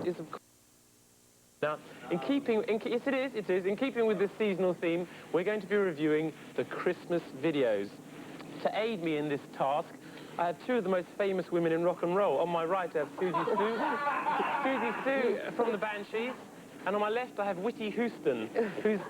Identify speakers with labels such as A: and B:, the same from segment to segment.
A: Is of course. Now, in keeping with this seasonal theme, we're going to be reviewing the Christmas videos. To aid me in this task, I have two of the most famous women in rock and roll. On my right, I have Siouxsie Sioux from the Banshees. And on my left, I have Whitty Houston, who's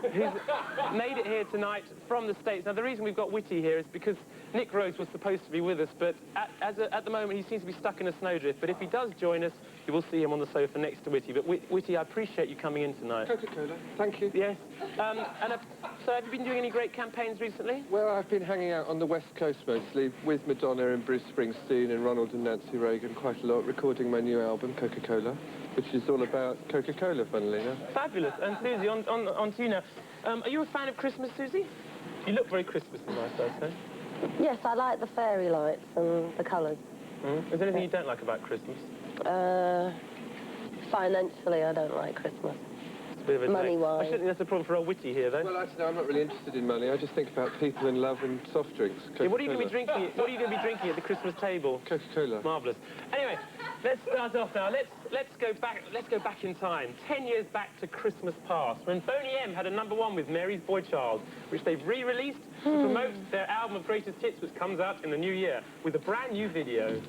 A: made it here tonight from the States. Now, the reason we've got Whitty here is because Nick Rhodes was supposed to be with us, but at the moment, he seems to be stuck in a snowdrift. But if he does join us, you will see him on the sofa next to Whitty. But Whitty, I appreciate you coming in tonight.
B: Coca-Cola, thank you.
A: Yes. So have you been doing any great campaigns recently?
B: Well, I've been hanging out on the West Coast mostly, with Madonna and Bruce Springsteen and Ronald and Nancy Reagan quite a lot, recording my new album, Coca-Cola, which is all about Coca-Cola, funnily enough.
A: Fabulous. And Siouxsie, on to you now. Are you a fan of Christmas, Siouxsie? You look very Christmassy, I say.
C: Yes, I like the fairy lights and the colours.
A: Is there anything you don't like about Christmas?
C: Financially, I don't like Christmas.
A: It's a bit of a
C: money-wise.
A: I shouldn't think that's a problem for old Whitty here, though.
B: Well, actually, I'm not really interested in money. I just think about people and love and soft drinks.
A: Yeah, what are you going to be drinking? What are you going to be drinking at the Christmas table?
B: Coca-Cola.
A: Marvellous. Anyway, let's start off now. Let's go back in time. 10 years back to Christmas past, when Boney M had a #1 with Mary's Boy Child, which they've re-released to promote their album of greatest hits, which comes out in the new year with a brand new video.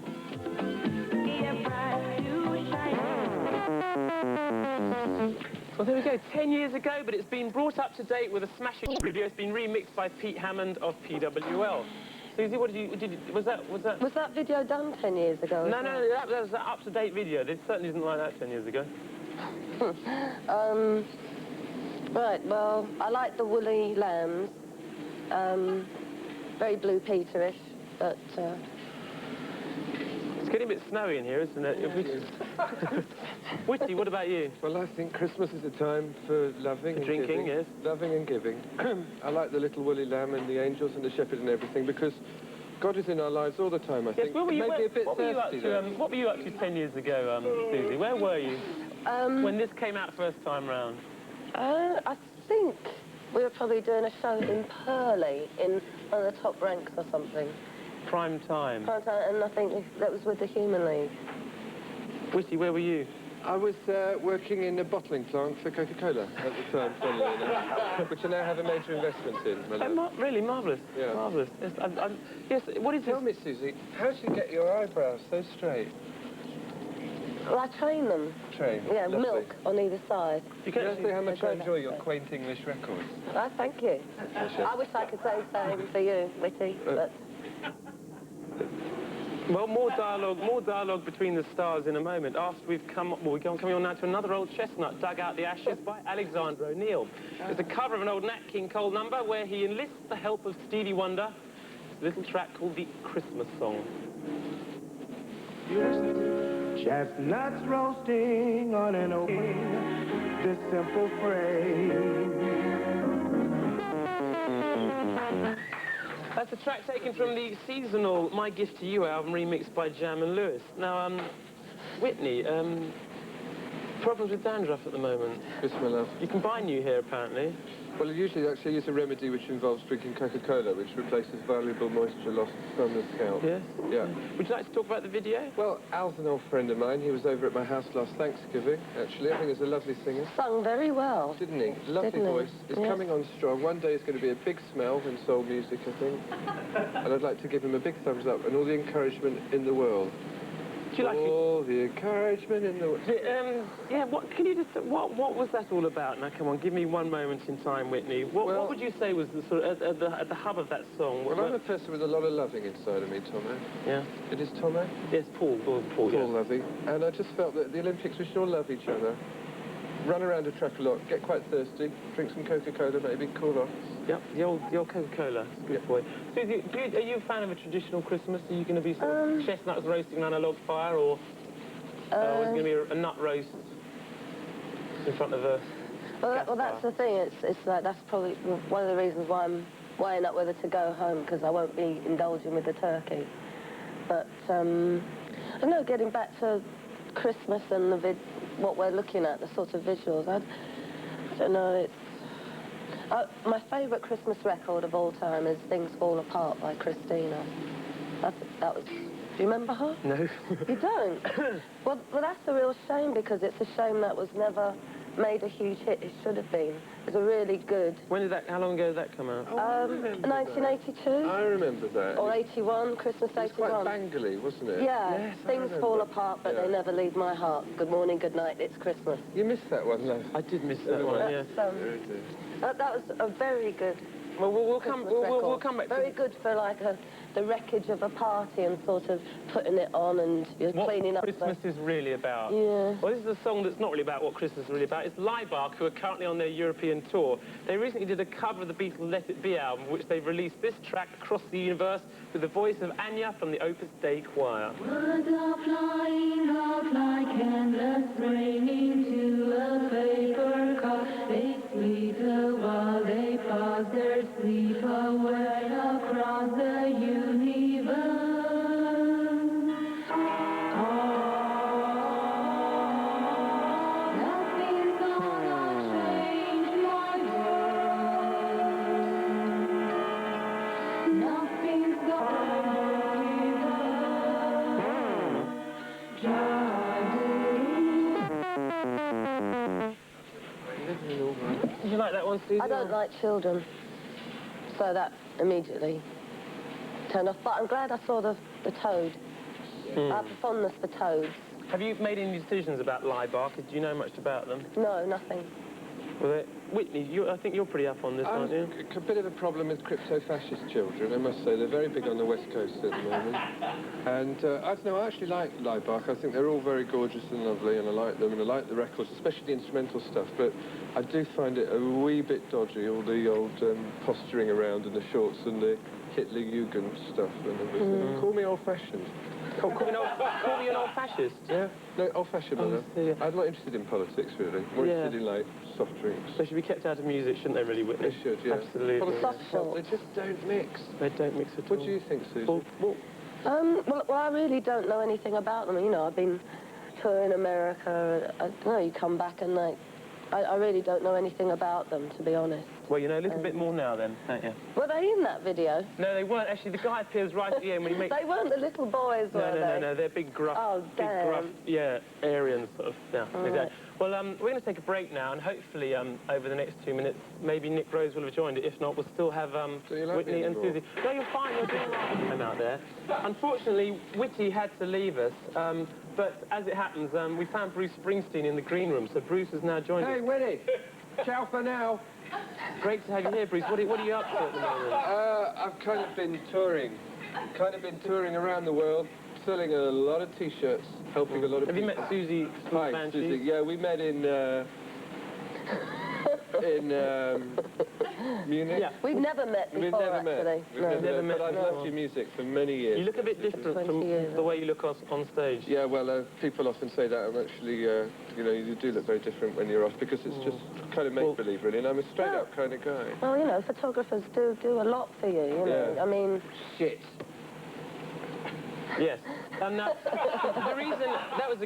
A: Well, there we go, 10 years ago, but it's been brought up to date with a smashing video. It's been remixed by Pete Hammond of PWL. Siouxsie, what was that
C: video done 10 years ago?
A: No, that was an up-to-date video. It certainly isn't like that 10 years ago.
C: Right, well, I like the woolly lambs. Very Blue Peter-ish, but...
A: It's getting a bit snowy in here, isn't it? Whitty, what about you?
B: Well, I think Christmas is a time for loving and
A: drinking,
B: giving.
A: Yes.
B: Loving and giving. I like the little woolly lamb and the angels and the shepherd and everything, because God is in our lives all the time, I think.
A: What were you up to 10 years ago, Siouxsie? Where were you when this came out first time round?
C: I think we were probably doing a show in Purley, in one of the top ranks or something.
A: Prime time.
C: Prime time, and I think that was with the Human League.
A: Whitty, where were you?
B: I was working in a bottling plant for Coca-Cola at the time, funnily enough, which I now have a major investment in.
A: Really marvellous.
B: Yeah.
A: Marvellous. Yes, what is
B: Tell me, Siouxsie, how do you get your eyebrows so straight?
C: Well, I train them.
B: Train?
C: Yeah,
B: Lovely.
C: milk on either side.
B: You can see how much I enjoy your quaint English records.
C: Oh, thank you. I wish I could say the same for you, Whitty, but...
A: Well, more dialogue between the stars in a moment. After we're coming on now to another old chestnut, Dug Out the Ashes by Alexander O'Neill. It's a cover of an old Nat King Cole number where he enlists the help of Stevie Wonder. It's a little track called the Christmas Song.
D: Chestnuts roasting on an open, this simple phrase.
A: That's a track taken from the seasonal My Gift to You album, remixed by Jam and Lewis. Now, Whitney, problems with dandruff at the moment?
B: Yes, my love.
A: You can buy new here, apparently.
B: Well, I usually actually use a remedy which involves drinking Coca-Cola, which replaces valuable moisture lost from the scalp.
A: Yes?
B: Yeah.
A: Would you like to talk about the video?
B: Well, Al's an old friend of mine. He was over at my house last Thanksgiving, actually. I think he's a lovely singer.
C: Sung very well.
B: Didn't he? Lovely voice. He's coming on strong. One day he's going to be a big smell in soul music, I think. And I'd like to give him a big thumbs up and all the encouragement in the world.
A: Do you like
B: all the encouragement in the world.
A: Yeah, what was that all about? Now, come on, give me one moment in time, Whitney. What would you say was the sort of at the hub of that song?
B: Well, I'm a person with a lot of loving inside of me, Tomo.
A: Yeah.
B: It is Tomo?
A: Yes, Paul, yes.
B: Lovey. And I just felt that the Olympics, we should all love each other. Run around a track a lot, get quite thirsty, drink some Coca-Cola maybe, cool off.
A: Yep, the old Coca-Cola. Good boy. Susie, are you a fan of a traditional Christmas? Are you going to be sort of chestnuts roasting around a log fire, or is it going to be a nut roast in front of a
C: Well, that's the thing. It's like that's probably one of the reasons why I'm weighing up whether to go home, because I won't be indulging with the turkey. But I don't know, getting back to Christmas and what we're looking at, the sort of visuals. I don't know. It's my favourite Christmas record of all time is "Things Fall Apart" by Christina. That was... Do you remember her?
A: No.
C: You don't? Well, that's a real shame, because it's a shame that was never made a huge hit. It should have been. It was a really good...
A: When did that... How long ago did that come out?
C: 1982?
B: I remember that.
C: Or 81, Christmas 81.
B: It was quite bangly, wasn't it?
C: Yeah,
B: Yes, I
C: things
B: remember.
C: fall apart, but they never leave my heart. Good morning, good night, it's Christmas.
B: You missed that one, though.
A: I did miss that one, yeah.
C: That was a very good...
A: Well, we'll come back to...
C: Very good for, like, the wreckage of a party and sort of putting it on and cleaning up.
A: What Christmas is really about.
C: Yeah.
A: Well, this is a song that's not really about what Christmas is really about. It's Playback, who are currently on their European tour. They recently did a cover of the Beatles' Let It Be album, which they've released this track across the universe with the voice of Anya from the Opus Dei Choir.
E: Words are flying out like endless rain into a paper cup. They flitter while they pass their sleep away across the universe. Nothing's gonna change my world. Nothing's gonna give up.
A: Did you like that one, Susie?
C: I don't like children, so that immediately turned off. But I'm glad I saw the toad. I have a fondness for toads.
A: Have you made any decisions about Playback? Do you know much about them?
C: No, nothing.
A: Well, Whitney, I think you're pretty up on this, aren't you?
B: A bit of a problem with crypto-fascist children, I must say. They're very big on the West Coast at the moment. And I don't know, I actually like Playback. I think they're all very gorgeous and lovely, and I like them, and I like the records, especially the instrumental stuff. But I do find it a wee bit dodgy, all the old posturing around and the shorts and the Hitler Jugend stuff and everything. Call me old-fashioned.
A: Call me an old fascist?
B: Yeah, no, old-fashioned,
A: Oh, yeah.
B: I'm not interested in politics, really. More interested in, like, soft drinks.
A: They should be kept out of music, shouldn't they, really, Whitney?
B: They should, yeah.
A: Absolutely.
B: Politics,
C: Soft
B: they just don't mix.
A: They don't mix at all.
B: What do you think, Susan?
A: Well,
C: Well, I really don't know anything about them. You know, I've been touring America. I don't know, you come back and, like, I really don't know anything about them, to be honest.
A: well, you know a little bit more now, then, don't you?
C: Were they in that video?
A: No, they weren't. Actually, the guy appears right at the end when he makes...
C: They weren't the little boys, were they?
A: No, they're big, gruff...
C: Oh, damn.
A: Yeah, Aryan sort of... Yeah,
C: All
A: okay.
C: right.
A: Well, we're going to take a break now, and hopefully, over the next 2 minutes, maybe Nick Rose will have joined it. If not, we'll still have
B: Do you like
A: Whitney
B: me
A: and
B: anymore?
A: Susie. No, you're fine. You're doing right. I'm out there. Unfortunately, Whitty had to leave us, but as it happens, we found Bruce Springsteen in the green room, so Bruce has now joined us.
B: Hey, Winnie! Ciao for now.
A: Great to have you here, Bruce. What are you up to at the moment?
B: I've kind of been touring. Around the world, selling a lot of T-shirts, helping a lot of
A: Have
B: people.
A: you met Susie?
B: Hi, Susie. Yeah, we met in Munich.
A: Yeah.
C: We've never met before,
B: We've never met.
C: actually.
B: We've
C: No.
B: never met,
A: met
B: but I've
A: before.
B: loved your music for many years.
A: You look a bit different
C: 20
A: from
C: years.
A: the way you look on stage.
B: Yeah, well, people often say that. I'm actually, you know, you do look very different when you're off because it's just kind of make-believe, really, and I'm a straight-up kind of guy.
C: Well, you know, photographers do a lot for you, you know.
B: Yeah.
C: I mean...
B: Shit.
A: Yes. Now, the reason... That was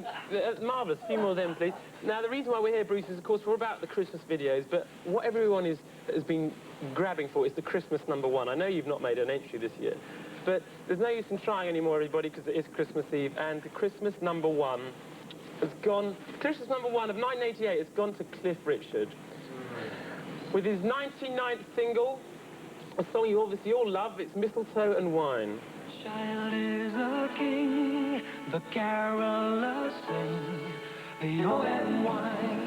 A: marvellous. A few more of them, please. Now, the reason why we're here, Bruce, is, of course, we're about the Christmas videos, but what everyone has been grabbing for is the Christmas #1. I know you've not made an entry this year, but there's no use in trying anymore, everybody, because it is Christmas Eve, and the Christmas #1 has gone... Christmas #1 of 1988 has gone to Cliff Richard with his 99th single, a song you obviously all love. It's Mistletoe and Wine.
F: Child is a king, the carolers sing, the oil and wine.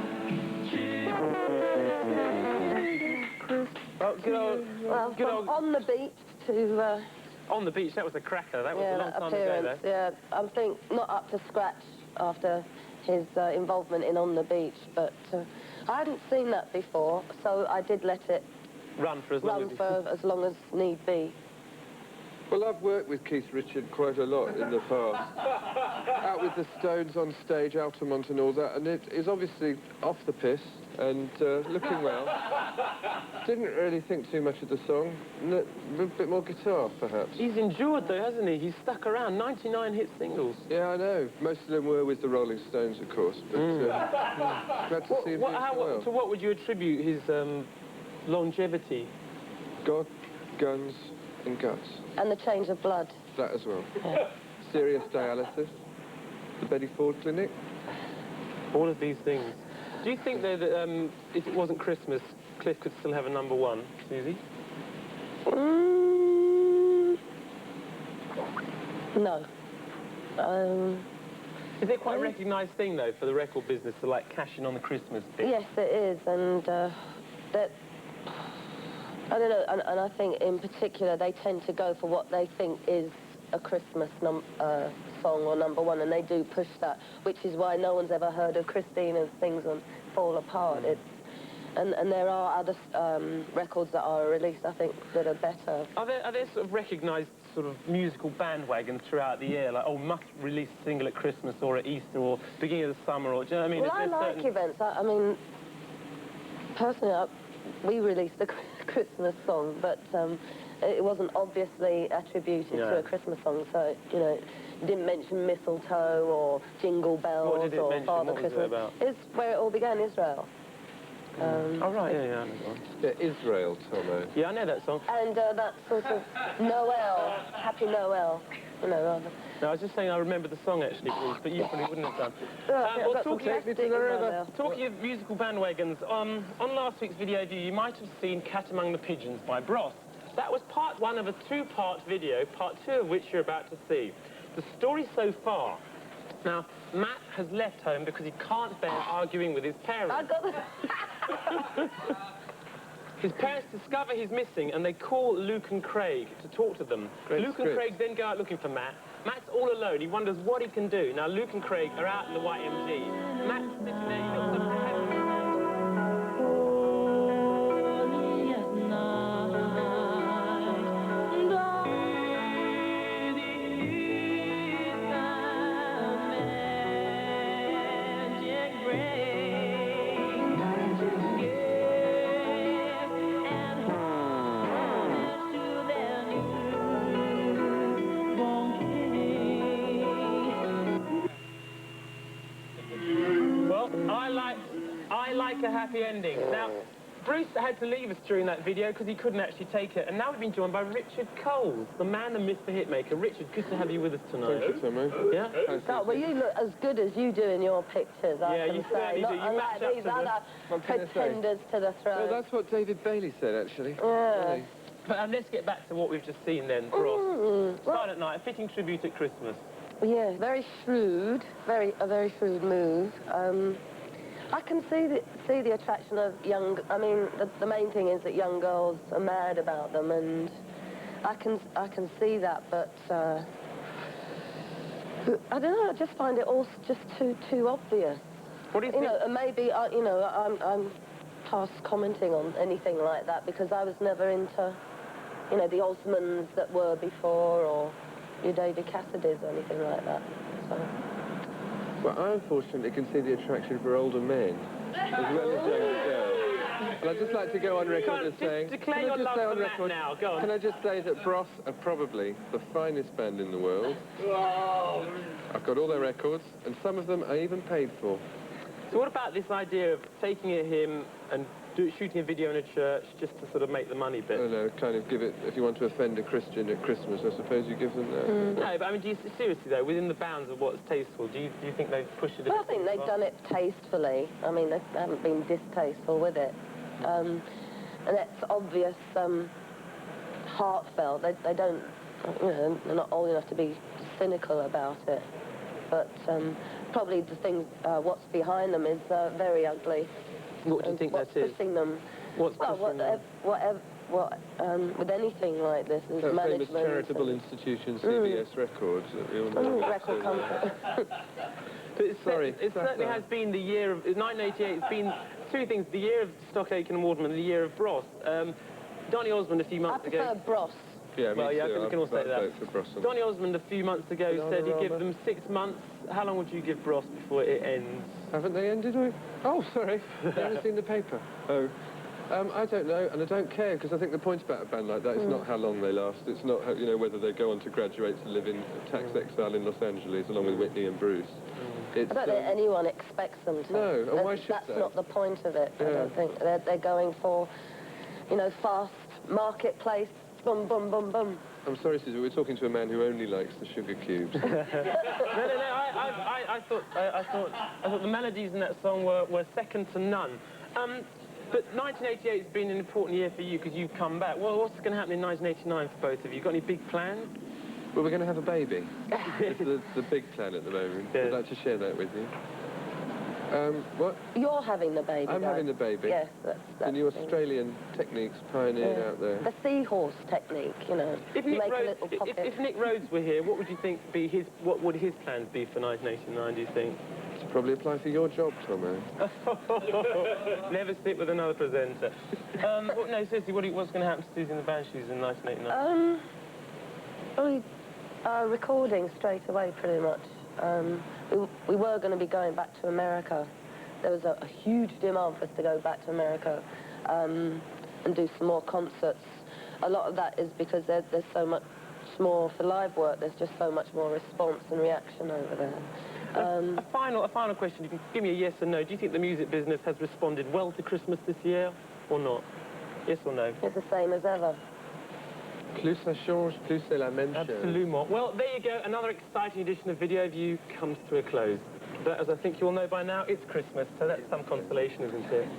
A: Oh, good old...
C: Well,
A: good
C: from
A: old...
C: On the Beach to...
A: On the Beach, that was a cracker. That was
C: yeah,
A: a long
C: that
A: time
C: appearance.
A: ago, though.
C: Yeah, I think not up to scratch after his involvement in On the Beach, but I hadn't seen that before, so I did let it
A: Run for as long
C: run
A: as...
C: for as long as need be.
B: Well, I've worked with Keith Richard quite a lot in the past. Out with the Stones on stage, Altamont and all that, and it is obviously off the piss and looking well. Didn't really think too much of the song. A bit more guitar, perhaps.
A: He's endured, though, hasn't he? He's stuck around. 99 hit singles.
B: Yeah, I know. Most of them were with the Rolling Stones, of course, but glad to see him doing so well.
A: To what would you attribute his longevity?
B: God, guns and guts.
C: And the change of blood.
B: that as well.
C: Yeah.
B: Serious dialysis. The Betty Ford Clinic.
A: All of these things. Do you think, though, that if it wasn't Christmas, Cliff could still have a #1, Siouxsie?
C: No.
A: Is it quite a recognised thing, though, for the record business to, like, cash in on the Christmas bit?
C: Yes, it is, and that... I don't know, and I think in particular they tend to go for what they think is a Christmas song or #1, and they do push that, which is why no one's ever heard of Christina's Things Fall Apart. And there are other records that are released, I think, that are better.
A: Are there sort of recognised sort of musical bandwagons throughout the year, like, oh, must release a single at Christmas or at Easter or beginning of the summer, or, do you know what I mean?
C: Well, I like events. I mean, personally, we released a Christmas song, but it wasn't obviously attributed to a Christmas song, so, you know, it didn't mention mistletoe or jingle bells
A: What did it
C: or
A: mention?
C: Father
A: What was
C: Christmas.
A: it about?
C: It's where it all began, Israel.
A: Oh, right, yeah, I know that one.
B: Yeah, Israel, Tomo.
A: Yeah, I know that song.
C: And that sort of Noel, Happy Noel, you know, rather.
A: No, I was just saying I remember the song, actually, Bruce, but you probably wouldn't have done.
C: I've got some
A: talking
C: plastic in my mouth.
A: Talking of musical bandwagons, on last week's video view, you might have seen Cat Among the Pigeons by Bros. That was part 1 of a 2-part video, part 2 of which you're about to see. The story so far. Now, Matt has left home because he can't bear arguing with his parents.
C: I got the...
A: His parents discover he's missing and they call Luke and Craig to talk to them. Luke and Craig then go out looking for Matt. Matt's all alone. He wonders what he can do. Now, Luke and Craig are out in the white MG. Matt's sitting there. You've got some I like a happy ending. Now, Bruce had to leave us during that video because he couldn't actually take it. And now we've been joined by Richard Coles, the man, the myth, the hitmaker. Richard, good to have you with us tonight.
B: Thank you, Tomo.
A: Yeah?
C: Well, you look as good as you do in your pictures, I can
A: you
C: say.
A: certainly do. You
C: Not
A: match
C: unlike
A: up
C: these
A: to
C: other pretenders to the throne.
B: Well, that's what David Bailey said, actually.
C: Yeah.
B: Really.
A: But let's get back to what we've just seen then, Bros. Silent Night, a fitting tribute at Christmas.
C: Yeah, very shrewd, a very shrewd move. I can see the attraction of young. I mean, the main thing is that young girls are mad about them, and I can see that. But I don't know. I just find it all just too obvious.
A: What do you think?
C: You know, and maybe I'm past commenting on anything like that because I was never into, you know, the Osmonds that were before or your David Cassidys or anything like that. So.
B: Well, I unfortunately can see the attraction for older men, as well as younger girls. And I'd just like to go on record as saying...
A: Declare your love for Matt now, go on.
B: Can I just say that Bros are probably the finest band in the world. I've got all their records, and some of them I even paid for.
A: So what about this idea of taking him and shooting a video in a church just to sort of make the money bit?
B: I don't know, kind of give it, if you want to offend a Christian at Christmas, I suppose you give them that.
A: No, but I mean, seriously though, within the bounds of what's tasteful, do you think they've pushed it?
C: Well, I think they've done it tastefully. I mean, they haven't been distasteful with it. And it's obvious, heartfelt. They don't, you know, they're not old enough to be cynical about it. But probably the thing, what's behind them is very ugly.
A: What do you think that is?
C: Pushing them?
A: What's
C: well,
A: pushing them?
C: With anything like this is
B: that
C: management.
B: famous charitable institution, CBS Records, that we all know.
C: Record company.
A: But it certainly has been the year of 1988. It's been two things: the year of Stock Aitken and Waterman, and the year of Bros. Donny Osmond a few months ago.
C: I prefer Bros.
B: Yeah,
A: well,
B: me
A: yeah,
B: too.
A: we can all say that. Donny Osmond a few months ago said he'd give them 6 months. How long would you give Bros before it ends?
B: Haven't they ended? Oh, sorry. I haven't seen the paper. Oh. I don't know, and I don't care, because I think the point about a band like that is not how long they last. It's not, how, you know, whether they go on to graduate to live in tax exile in Los Angeles, along with Whitney and Bruce. It's,
C: I don't think anyone expects them to.
B: No, and why should
C: That's
B: they?
C: not the point of it,
B: Yeah.
C: I don't think. They're going for, you know, fast marketplace, boom, boom, boom, boom.
B: I'm sorry, Susie, we're talking to a man who only likes the sugar cubes.
A: No. I thought the melodies in that song were second to none. But 1988 has been an important year for you because you've come back. Well, what's going to happen in 1989 for both of you? Got any big plans?
B: Well, we're going to have a baby. It's the big plan at the moment.
A: Yeah.
B: I'd like to share that with you. What?
C: You're having the baby,
B: I'm
C: though.
B: having the baby.
C: Yes, that's
B: The new Australian techniques pioneered out there.
C: The seahorse technique, you know.
A: If
C: You
A: Nick,
C: make a
A: Rhodes,
C: little pocket.
A: if Nick Rhodes were here, what would you think be his? What would his plans be for 1989? Do you think?
B: To probably apply for your job, Tomo.
A: Never sit with another presenter. Well, no, seriously, what's going to happen to Susie and the Banshees in 1989?
C: Probably recording straight away, pretty much. We were going to be going back to America. There was a huge demand for us to go back to America and do some more concerts. A lot of that is because there's so much more for live work. There's just so much more response and reaction over there.
A: A final question. You can give me a yes or no. Do you think the music business has responded well to Christmas this year or not? Yes or no?
C: It's the same as ever.
B: Plus ça change, plus c'est la même chose.
A: Absolument. Well, there you go. Another exciting edition of Video View comes to a close. But as I think you all know by now, it's Christmas, so that's some consolation, isn't it?